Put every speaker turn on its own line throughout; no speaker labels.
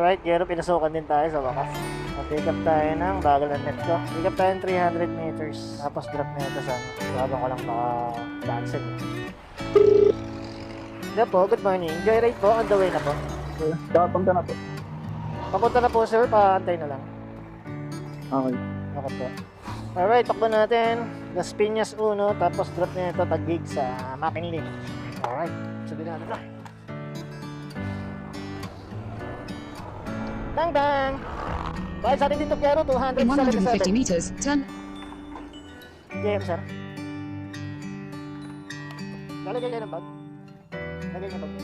Alright, Gero, pinasukan din tayo sa wakas. Pick up tayo ng bagal ang net ko. Pick up tayo ng 300 meters. Tapos drop na ito sa habang ko lang naka-cancel. Hello po, good morning. Joyride po, on the way na po.
Papunta na po.
Papunta na po sir, paantay na lang.
Okay.
Okay po. Alright, takbo natin. Las Piñas 1, tapos drop na ito tag-gig sa Makinling. Alright, sabi natin na. Bang bang! Dahil sa atin dito Gero,
In 150
277.
meters, turn.
JM sir. Lalagay kayo ng bag. Lagay ng bag.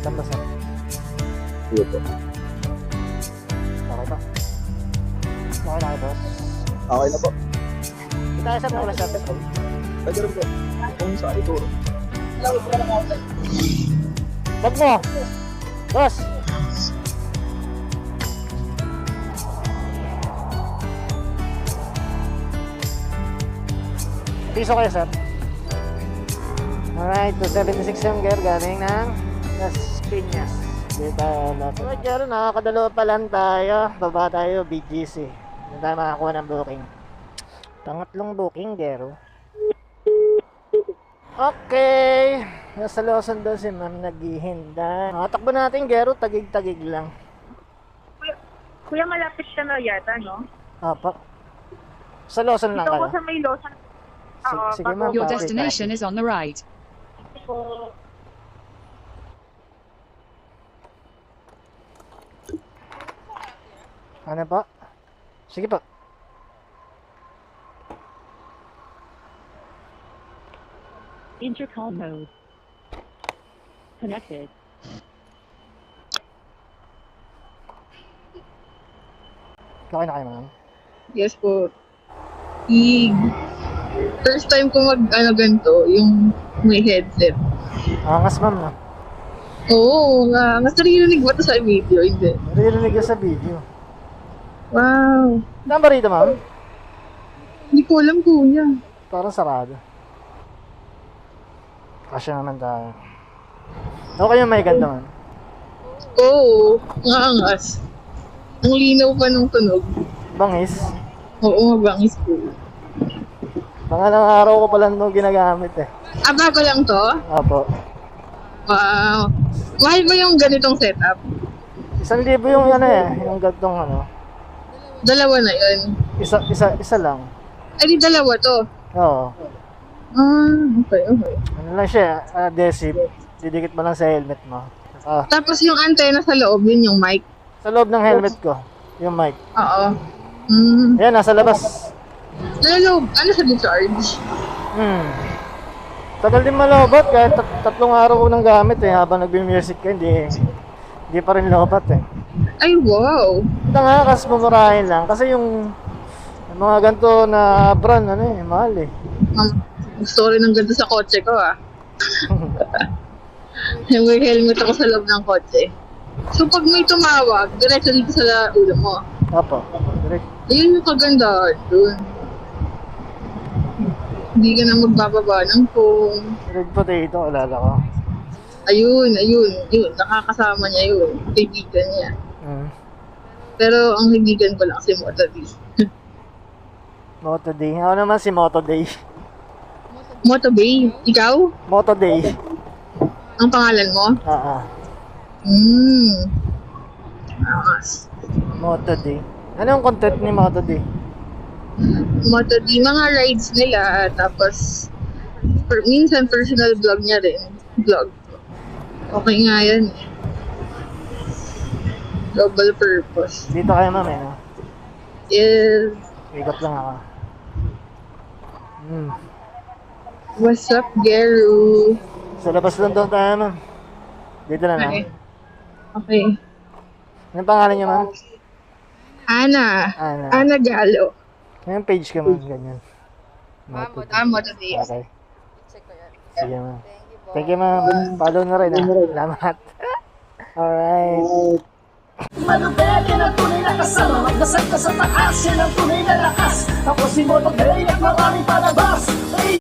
Lamba sir.
Sige po.
Okay pa. Okay na kayo boss.
Okay na po.
Hindi tayo sir, wala sir.
Pwede rin po. Kung sa ituro.
Bag mo! Boss! Piso kayo sir. Alright, 276 yung gear galing ng Las Piñas. Dito natin. Alright Gero, nakakadalawa pa lang tayo. Baba tayo, BGC. Hindi tayo makakuha ng booking. Pangatlong booking, Gero. Okay. Nasa Lawson daw si ma'am naghihinda. Nakatakbo natin, Gero. Tagig-tagig lang.
Kuya, malapit siya na yata, no?
Apa. Sa Lawson lang
Dito
kayo.
ko sa may Lawson. Oo,
Sige, ma'am.
Your
Okay.
destination is on the right.
po.
Ano po? Sige po.
Intercom mode. Connected.
Okay na kayo, ma'am.
Yes po. First time ko ganito, yung may headset.
Angas, ma'am. No?
Oo, mas narinig ba ito sa video? Hindi.
Naririnig ka sa video.
Wow.
Saan ba rito, ma'am?
Hindi ko alam kuya.
Parang sarado. Kasya naman tayo. Okay yung may ganda, ma'am.
Oo, angas. Ang linaw pa nung tunog.
Bangis.
Oo, mabangis po.
Pangalang araw ko pa lang ito ginagamit eh.
Ah, bago lang to?
Apo.
Wow. Mahal ba yung ganitong setup?
1,000 yung ano eh, yung gantong ano.
Dalawa na yun.
Isa lang.
Ay, di dalawa to.
Oo.
Ah, okay.
Ano lang siya, adhesive. Didikit mo lang sa helmet mo.
Tapos yung antena sa loob, yun yung mic.
Sa loob ng helmet ko, yung mic.
Oo.
Ayan, nasa labas.
Sa loob, ano sa charge?
Tagal din malobot, kahit 3 araw ko nang gamit eh. Habang nagbi-music ka, hindi pa rin lobat eh.
Ay, wow.
Ito nga, kasi mumurahin lang. Kasi yung mga ganito na brand, ano eh, mahal eh.
Gusto rin ng ganda sa kotse ko ah. May helmet ako sa loob ng kotse. So pag may tumawag, diretso dito sa ulo mo.
Apo, direct.
Ayun yung kagandahan dun. Hindi ka na magbababa ng phone.
Red potato, alala ko.
Ayun. Nakakasama niya yun. Kaibigan niya. Pero ang kaibigan ko lang si Moto D.
Moto Day. Ako naman si Moto Day.
Moto Bay, ikaw?
Moto Day.
Ang pangalan mo? Angas.
Moto Day. Ano yung content ni Moto Day?
Moto D, mga rides nila, tapos minsan personal vlog niya rin. Vlog. Okay nga yan eh. Global purpose.
Dito kayo ma'am eh, no?
Yes.
Ikot lang ako.
What's up, Geru?
Sa labas lang doon tayo ma'am. Dito na
Okay.
ma'am.
Okay.
Anong pangalan niyo ma'am?
Ana.
Ana.
Ana Galo.
Anong page ka ma'am? Ganyan. Moto Day.
Moto D.
Okay. Sige ma'am. Thank you ma'am. Follow na rin ah. Salamat. Alright.
Malupet, yan ang tunay na kasama. Magdasal ka sa taas, yan ang tunay na lakas. Ako si Moto Gray at mga